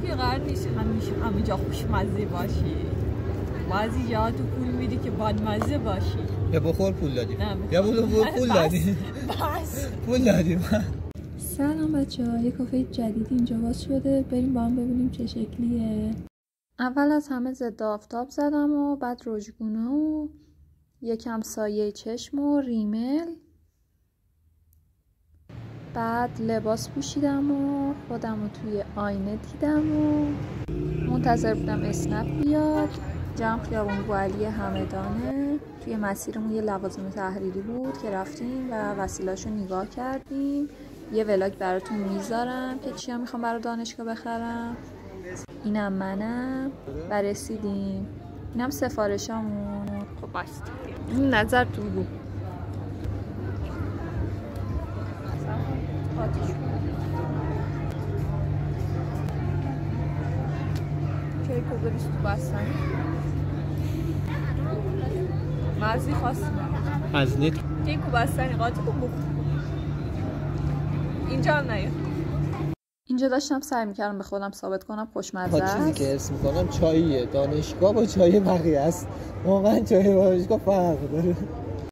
اینجوری قرار نیست همینجا خوشمزه باشی. بعضی جا تو پول میدی که بدمزه باشی. یا بخور پول دادیم یا پول دادیم. بس پول دادیم. سلام بچه‌ها، یه کافه جدید اینجا باز شده، بریم با هم ببینیم چه شکلیه. اول از همه ضد آفتاب زدم و بعد رژگونه و یکم سایه چشم و ریمل، بعد لباس پوشیدم و خودم رو توی آینه دیدم و منتظر بودم اسنپ بیاد. جمع خیابون بوعلی همدانه. توی مسیرمون یه لوازم تحریری بود که رفتیم و وسیله‌اشو نگاه کردیم. یه ولاگ براتون میذارم که چیا میخوام برای دانشگاه بخرم. اینم منم و رسیدیم. اینم سفارشامون. خب بس این نظر تو بگو. کیکو بریز تو بستن مزی خواستیم از نیت کیکو بستنی قاطی کن بخور. اینجا هم نیا. اینجا داشتم سعی میکردم به خودم ثابت کنم خوشمزه است. چیزی که حس میکنم چاییه. دانشگاه با چای بقیه است. واقعا چای دانشگاه فرق داره.